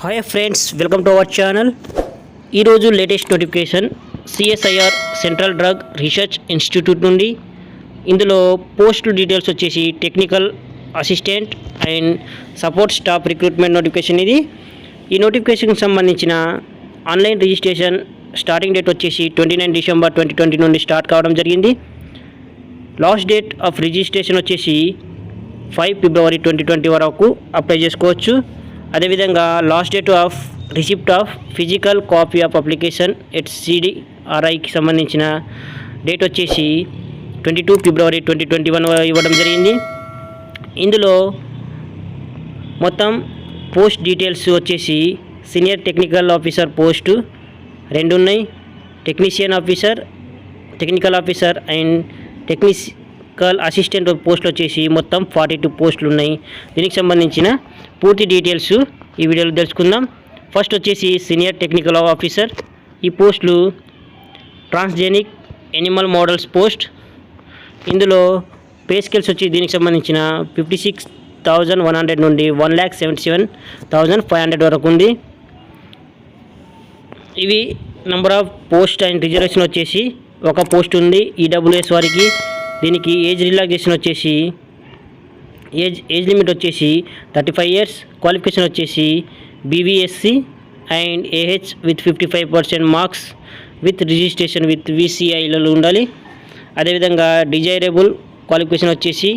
Hi friends, welcome to our channel. ఈరోజు latest notification CSIR central drug research institute నుండి. ఇందులో post details వచ్చేసి technical assistant and support staff recruitment notification ఇది. ఈ నోటిఫికేషన్కి సంబంధించిన ఆన్లైన్ రిజిస్ట్రేషన్ స్టార్టింగ్ డేట్ వచ్చేసి 29 డిసెంబర్ 2020 నుండి స్టార్ట్ కావడం జరిగింది. లాస్ట్ డేట్ ఆఫ్ రిజిస్ట్రేషన్ వచ్చేసి 5 ఫిబ్రవరి 2020 వరకు అప్లై చేసుకోవచ్చు. అదేవిధంగా last date of receipt of physical copy of application at సిడిఆర్ఐకి సంబంధించిన డేట్ వచ్చేసి 22 ఫిబ్రవరి 2021 ఇవ్వడం జరిగింది. ఇందులో మొత్తం పోస్ట్ డీటెయిల్స్ వచ్చేసి సీనియర్ టెక్నికల్ ఆఫీసర్ పోస్టు 2 ఉన్నాయి, technician officer, technical officer and technical assistant పోస్టులు వచ్చేసి మొత్తం 42 పోస్టులు ఉన్నాయి. దీనికి సంబంధించిన పూర్తి డీటెయిల్స్ ఈ వీడియోలో తెలుసుకుందాం. ఫస్ట్ వచ్చేసి సీనియర్ టెక్నికల్ ఆఫీసర్. ఈ పోస్టులు ట్రాన్స్జెనిక్ ఎనిమల్ మోడల్స్ పోస్ట్. ఇందులో పే స్కేల్స్ వచ్చి దీనికి సంబంధించిన 56,100 నుండి 1,77,500 వరకు ఉంది. ఇవి number of post and reservation వచ్చేసి ఒక పోస్ట్ ఉంది ఈడబ్ల్యూఎస్ వారికి. దీనికి ఏజ్ రిలాక్సేషన్ వచ్చేసి ఏజ్ లిమిట్ వచ్చేసి 35 ఇయర్స్. క్వాలిఫికేషన్ వచ్చేసి BVSc and AH with 55% marks with registration with వీసీఐలలో ఉండాలి. అదేవిధంగా డిజైరబుల్ క్వాలిఫికేషన్ వచ్చేసి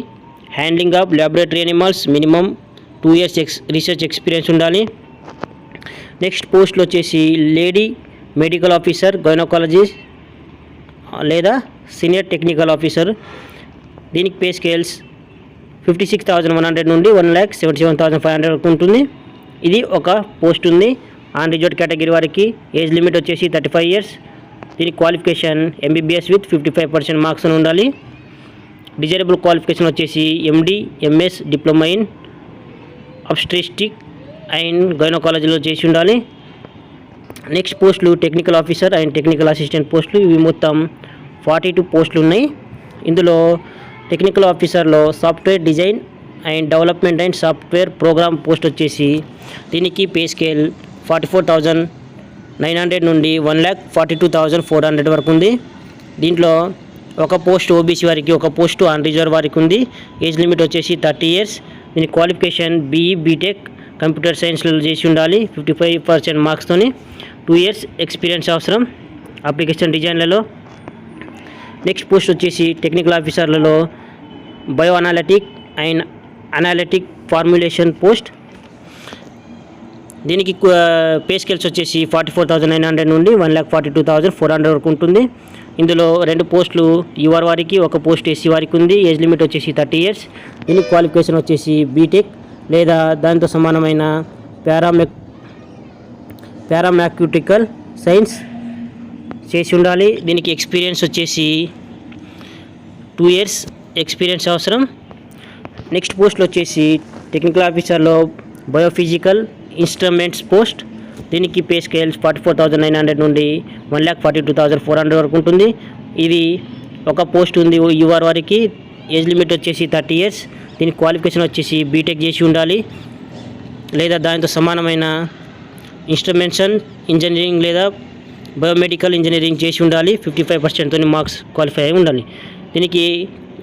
handling of laboratory animals minimum 2 years research experience ఉండాలి. నెక్స్ట్ పోస్టులు వచ్చేసి లేడీ మెడికల్ ఆఫీసర్ గైనకాలజిస్ట్ లేదా సీనియర్ టెక్నికల్ ఆఫీసర్. దీనికి పే స్కేల్స్ 56,100 నుండి 1,77,500 వరకు ఉంటుంది. ఇది ఒక పోస్ట్ ఉంది ఆన్ రిజర్వ్డ్ కేటగిరీ వారికి. ఏజ్ లిమిట్ వచ్చేసి 35 ఇయర్స్. దీనికి క్వాలిఫికేషన్ ఎంబీబీఎస్ విత్ 55% మార్క్స్ అని ఉండాలి. డిజైరబుల్ క్వాలిఫికేషన్ వచ్చేసి MD MS diploma in obstetric and గైనకాలజీలో చేసి ఉండాలి. నెక్స్ట్ పోస్టులు technical officer and technical assistant పోస్టులు. ఇవి మొత్తం 42 పోస్టులు ఉన్నాయి. ఇందులో టెక్నికల్ ఆఫీసర్లో software design and development and software program post వచ్చేసి దీనికి పే స్కేల్ 44,900 నుండి 1,42,400 వరకు ఉంది. దీంట్లో ఒక పోస్ట్ ఓబీసీ వారికి, ఒక పోస్ట్ ఆన్ రిజర్వ్ వారికి ఉంది. ఏజ్ లిమిట్ వచ్చేసి 30 ఇయర్స్. దీని క్వాలిఫికేషన్ బీఈ బీటెక్ కంప్యూటర్ సైన్స్లో చేసి ఉండాలి 55% మార్క్స్తోని. 2 ఇయర్స్ ఎక్స్పీరియన్స్ అవసరం అప్లికేషన్ డిజైన్లలో. నెక్స్ట్ పోస్ట్ వచ్చేసి టెక్నికల్ ఆఫీసర్లలో bio analytic and analytic formulation post. దీనికి పే స్కేల్స్ వచ్చేసి 44,900 నుండి 1,42,400 వరకు ఉంటుంది. ఇందులో 2 పోస్టులు యూఆర్ వారికి, ఒక పోస్ట్ ఎస్సీ వారికి ఉంది. ఏజ్ లిమిట్ వచ్చేసి 30 ఇయర్స్. దీనికి క్వాలిఫికేషన్ వచ్చేసి బీటెక్ లేదా దానితో సమానమైన పారామెక్యూటికల్ సైన్స్ చేసి ఉండాలి. దీనికి ఎక్స్పీరియన్స్ వచ్చేసి 2 ఇయర్స్ ఎక్స్పీరియన్స్ అవసరం. నెక్స్ట్ పోస్టులు వచ్చేసి టెక్నికల్ ఆఫీసర్లో బయోఫిజికల్ ఇన్స్ట్రుమెంట్స్ పోస్ట్. దీనికి పే స్కేల్స్ 44,900 నుండి 1,42,400 వరకు ఉంటుంది. ఇది ఒక పోస్ట్ ఉంది యూఆర్ వారికి. ఏజ్ లిమిట్ వచ్చేసి 30 ఇయర్స్. దీనికి క్వాలిఫికేషన్ వచ్చేసి బీటెక్ చేసి ఉండాలి లేదా దానితో సమానమైన ఇన్స్ట్రుమెంటేషన్ ఇంజనీరింగ్ లేదా బయోమెడికల్ ఇంజనీరింగ్ చేసి ఉండాలి. 55% మార్క్స్ క్వాలిఫై అయి ఉండాలి. దీనికి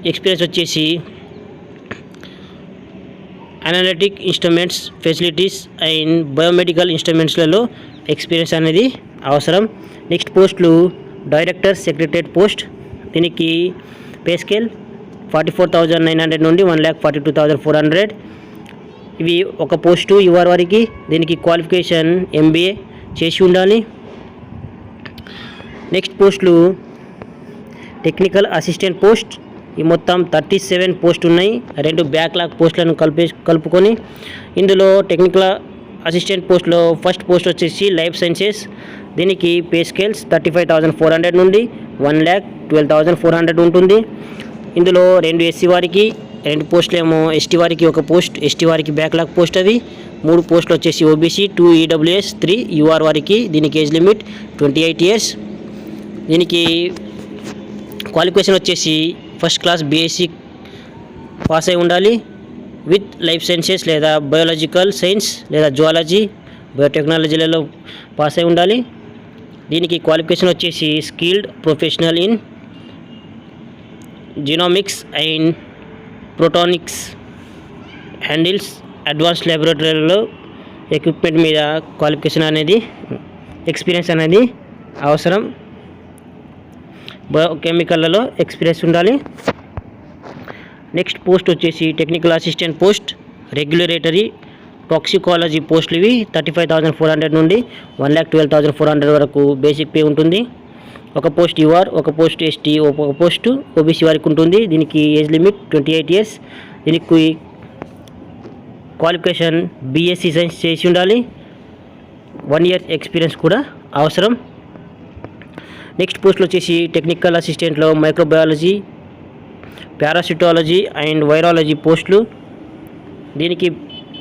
ఎక్స్పీరియన్స్ వచ్చేసి analytic instruments facilities and biomedical ఇన్స్ట్రుమెంట్స్లలో ఎక్స్పీరియన్స్ అనేది అవసరం. నెక్స్ట్ పోస్టులు డైరెక్టర్ సెక్రటరేట్ పోస్ట్. దీనికి పే స్కేల్ 44,900 నుండి 1,42,400. ఇవి ఒక పోస్టు యూఆర్ వారికి. దీనికి క్వాలిఫికేషన్ ఎంబీఏ చేసి ఉండాలి. నెక్స్ట్ పోస్టులు టెక్నికల్ అసిస్టెంట్ పోస్ట్. ఈ మొత్తం 37 పోస్టులు ఉన్నాయి, 2 బ్యాక్లాగ్ పోస్టులను కలుపుకొని. ఇందులో టెక్నికల్ అసిస్టెంట్ పోస్ట్లో ఫస్ట్ పోస్ట్ వచ్చేసి లైఫ్ సైన్సెస్. దీనికి పే స్కేల్స్ 35,400 నుండి 1,12,400 ఉంటుంది. ఇందులో 2 ఎస్సీ వారికి, 2 పోస్టులు ఏమో ఎస్టీ వారికి, ఒక పోస్ట్ ఎస్టీ వారికి బ్యాక్లాగ్ పోస్ట్. అవి 3 పోస్టులు వచ్చేసి ఓబీసీ, 2 ఈడబ్ల్యూఎస్, 3 యూఆర్ వారికి. దీనికి ఏజ్ లిమిట్ 28 ఇయర్స్. దీనికి క్వాలిఫికేషన్ వచ్చేసి ఫస్ట్ క్లాస్ బీఎస్సీ పాస్ అయి ఉండాలి విత్ లైఫ్ సైన్సెస్ లేదా బయాలజికల్ సైన్స్ లేదా జువాలజీ బయోటెక్నాలజీలలో పాస్ అయి ఉండాలి. దీనికి క్వాలిఫికేషన్ వచ్చేసి skilled professional in genomics and proteomics, handles advanced ల్యాబొరేటరీలో ఎక్విప్మెంట్ మీద క్వాలిఫికేషన్ అనేది, ఎక్స్పీరియన్స్ అనేది అవసరం. బయోకెమికల్లలో ఎక్స్పీరియన్స్ ఉండాలి. నెక్స్ట్ పోస్ట్ వచ్చేసి technical assistant post, regulatory toxicology పోస్టులు. ఇవి 35,400 నుండి 1,12,400 వరకు బేసిక్ పే ఉంటుంది. ఒక పోస్ట్ యూఆర్, ఒక పోస్ట్ ఎస్టీ, ఒక పోస్టు ఓబీసీ వారికి ఉంటుంది. దీనికి ఏజ్ లిమిట్ 28 ఇయర్స్. దీనికి క్వాలిఫికేషన్ బీఎస్సీ సైన్స్ చేసి ఉండాలి. 1 ఇయర్ ఎక్స్పీరియన్స్ కూడా అవసరం. నెక్స్ట్ పోస్టులు వచ్చేసి టెక్నికల్ అసిస్టెంట్లో మైక్రోబయాలజీ, పారాసిటాలజీ అండ్ వైరాలజీ పోస్టులు. దీనికి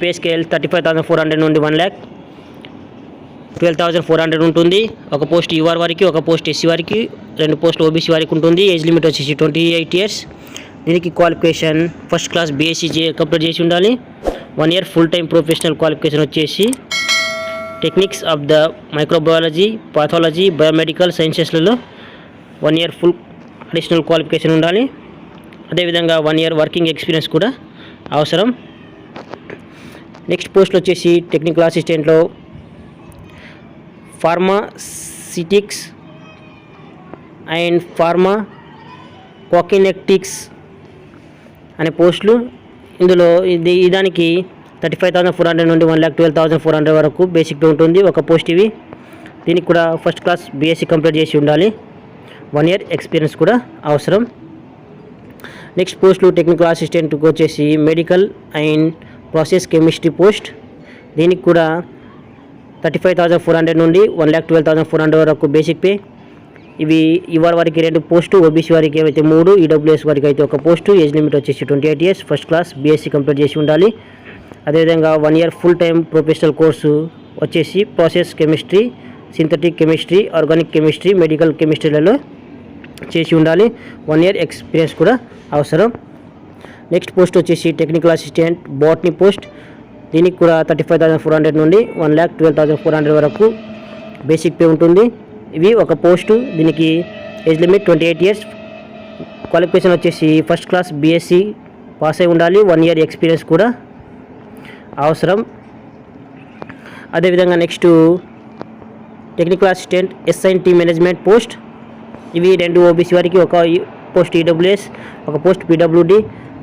పే స్కేల్ 35,400 నుండి 1,12,400 ఉంటుంది. ఒక పోస్ట్ యూఆర్ వారికి, ఒక పోస్ట్ ఎస్సీ వారికి, 2 పోస్టులు ఓబీసీ వారికి ఉంటుంది. ఏజ్ లిమిట్ వచ్చేసి 28 ఇయర్స్. దీనికి qualification first class BSc complete చేసి ఉండాలి. 1 year full time professional qualification వచ్చేసి techniques of the microbiology, pathology, biomedical సైన్సెస్లలో 1 ఇయర్ ఫుల్ అడిషనల్ క్వాలిఫికేషన్ ఉండాలి. అదేవిధంగా 1 ఇయర్ వర్కింగ్ ఎక్స్పీరియన్స్ కూడా అవసరం. నెక్స్ట్ పోస్టులు వచ్చేసి టెక్నికల్ అసిస్టెంట్లో ఫార్మాసిటిక్స్ అండ్ ఫార్మాకోకినెటిక్స్ అనే పోస్టులు. ఇందులో దానికి 35,400 నుండి 1,12,400 వరకు బేసిక్ పే ఉంటుంది. ఒక పోస్ట్ ఇవి. దీనికి కూడా ఫస్ట్ క్లాస్ బీఎస్సీ కంప్లీట్ చేసి ఉండాలి. 1 ఇయర్ ఎక్స్పీరియన్స్ కూడా అవసరం. నెక్స్ట్ పోస్టులు టెక్నికల్ అసిస్టెంట్కి వచ్చేసి medical and process chemistry post. దీనికి కూడా 35,400 నుండి 1,12,400 వరకు బేసిక్ పే. ఇవి యూఆర్ వారికి 2 పోస్టు, ఓబీసీ వారికి అయితే 3, ఈడబ్ల్యూఎస్ వారికి అయితే ఒక పోస్టు. ఏజ్ లిమిట్ వచ్చేసి 28 years. First class BSc complete చేసి ఉండాలి. అదేవిధంగా 1 year full time professional course వచ్చేసి process chemistry, synthetic chemistry, organic chemistry, medical కెమిస్ట్రీలలో చేసి ఉండాలి. 1 ఇయర్ ఎక్స్పీరియన్స్ కూడా అవసరం. నెక్స్ట్ పోస్ట్ వచ్చేసి టెక్నికల్ అసిస్టెంట్ బాటనీ పోస్ట్. దీనికి కూడా 35,400 నుండి 1,12,400 వరకు బేసిక్ పే ఉంటుంది. ఇవి ఒక పోస్టు. దీనికి ఏజ్ లిమిట్ 28 ఇయర్స్. క్వాలిఫికేషన్ వచ్చేసి ఫస్ట్ క్లాస్ బీఎస్సీ పాస్ అయి ఉండాలి. 1 ఇయర్ ఎక్స్పీరియన్స్ కూడా అవసరం. అదేవిధంగా next technical assistant S and T management post. ఇవి 2 ఓబీసీ వారికి, ఒక పోస్ట్ ఈడబ్ల్యూఎస్, ఒక పోస్ట్ పీడబ్ల్యూడి,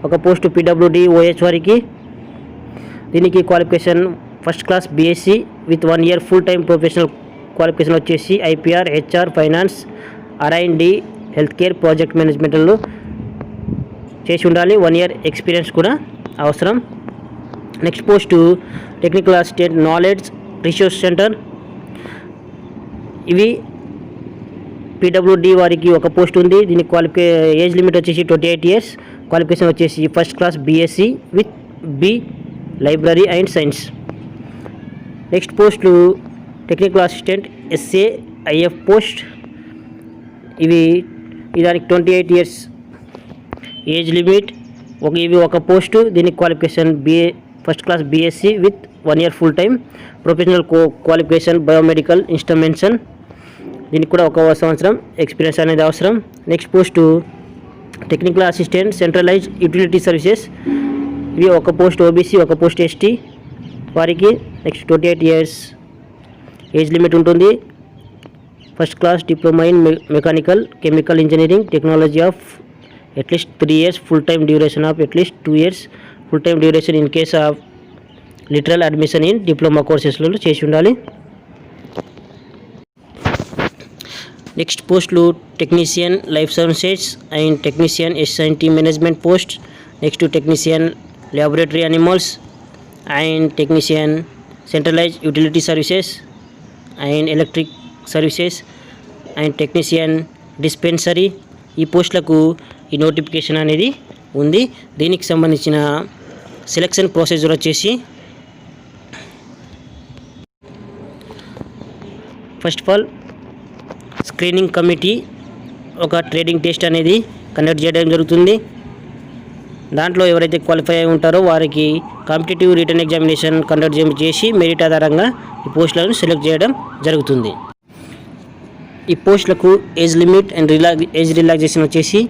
ఒక పోస్ట్ పీడబ్ల్యూడి ఓహెచ్ వారికి. దీనికి qualification first class BSc with 1 year full time professional qualification వచ్చేసి IPR, HR, finance, RIMD, health care, project మేనేజ్మెంట్లో చేసి ఉండాలి. 1 ఇయర్ ఎక్స్పీరియన్స్ కూడా అవసరం. Next post technical assistant knowledge research centre. ఇవి పీడబ్ల్యూడి వారికి ఒక పోస్ట్ ఉంది. దీనికి ఏజ్ లిమిట్ వచ్చేసి 28 ఇయర్స్. క్వాలిఫికేషన్ వచ్చేసి first class BSc with B library and science. Next పోస్టులు టెక్నికల్ అసిస్టెంట్ ఎస్ఏఐఎఫ్ పోస్ట్. దానికి 28 ఇయర్స్ ఏజ్ లిమిట్. ఇవి ఒక పోస్టు. దీనికి qualification first class BSc with 1 year full time professional qualification biomedical instrumentation. దీనికి కూడా 1 సంవత్సరం experience అనేది అవసరం. Next post technical assistant centralise utility services. ఇవి ఒక పోస్ట్ ఓబీసీ, ఒక పోస్ట్ ఎస్టీ వారికి. నెక్స్ట్ 28 ఇయర్స్ ఏజ్ లిమిట్ ఉంటుంది. First class diploma in mechanical chemical engineering technology of at least 3 years full time duration of at least 2 years full time duration in case of lateral admission in diploma కోర్సెస్లలో చేసి ఉండాలి. Next పోస్టులు technician life sciences and technician S and T management post. Next technician laboratory animals and technician centralize utility services and electric services and technician dispensary. ఈ పోస్టులకు ఈ notification అనేది ఉంది. దీనికి సంబంధించిన సెలక్షన్ ప్రొసీజర్ వచ్చేసి first of all screening committee ఒక trading test అనేది కండక్ట్ చేయడం జరుగుతుంది. దాంట్లో ఎవరైతే క్వాలిఫై అయి ఉంటారో వారికి కాంపిటేటివ్ రిటర్న్ ఎగ్జామినేషన్ కండక్ట్ చేసి మెరిట్ ఆధారంగా ఈ పోస్టులను సెలెక్ట్ చేయడం జరుగుతుంది. ఈ పోస్టులకు age limit and age relaxation వచ్చేసి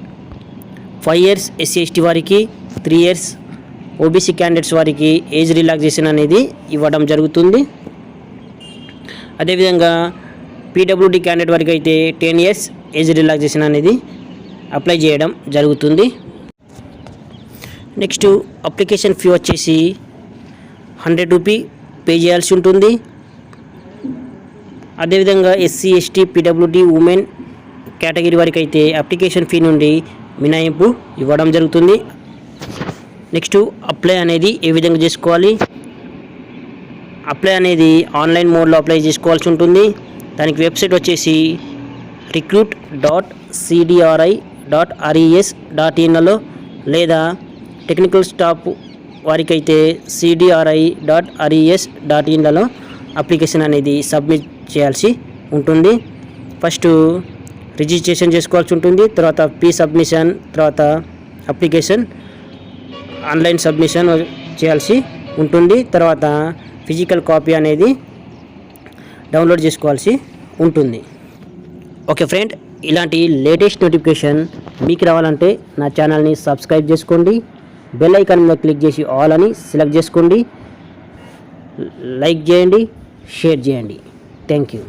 5 years SC ST వారికి, 3 years OBC క్యాండిడేట్స్ వారికి ఏజ్ రిలాక్సేషన్ అనేది ఇవ్వడం జరుగుతుంది. అదేవిధంగా PWD క్యాండిడేట్ వారికి అయితే 10 years ఏజ్ రిలాక్సేషన్ అనేది అప్లై చేయడం జరుగుతుంది. నెక్స్ట్ అప్లికేషన్ ఫీ వచ్చేసి 100 రూపీ పే చేయాల్సి ఉంటుంది. అదేవిధంగా SC ST PWD women category వారికి అయితే అప్లికేషన్ ఫీ నుండి మినహాయింపు ఇవ్వడం జరుగుతుంది. నెక్స్ట్ అప్లై అనేది ఏ విధంగా చేసుకోవాలి? అప్లై అనేది ఆన్లైన్ మోడ్లో అప్లై చేసుకోవాల్సి ఉంటుంది. దానికి వెబ్సైట్ వచ్చేసి recruit.cdri.res.inలో లేదా టెక్నికల్ స్టాఫ్ వారికైతే cdri.res.inలలో అప్లికేషన్ అనేది సబ్మిట్ చేయాల్సి ఉంటుంది. ఫస్ట్ రిజిస్ట్రేషన్ చేసుకోవాల్సి ఉంటుంది. తర్వాత ఫీ సబ్మిషన్, తర్వాత అప్లికేషన్ ఆన్లైన్ సబ్మిషన్ చేయాల్సి ఉంటుంది. తర్వాత ఫిజికల్ కాపీ అనేది డౌన్లోడ్ చేసుకోవాల్సి ఉంటుంది. ఓకే ఫ్రెండ్, ఇలాంటి లేటెస్ట్ నోటిఫికేషన్ మీకు రావాలంటే నా ఛానల్ని సబ్స్క్రైబ్ చేసుకోండి. బెల్ ఐకాన్ మీద క్లిక్ చేసి ఆల్ అని సెలెక్ట్ చేసుకోండి. లైక్ చేయండి, షేర్ చేయండి. Thank you.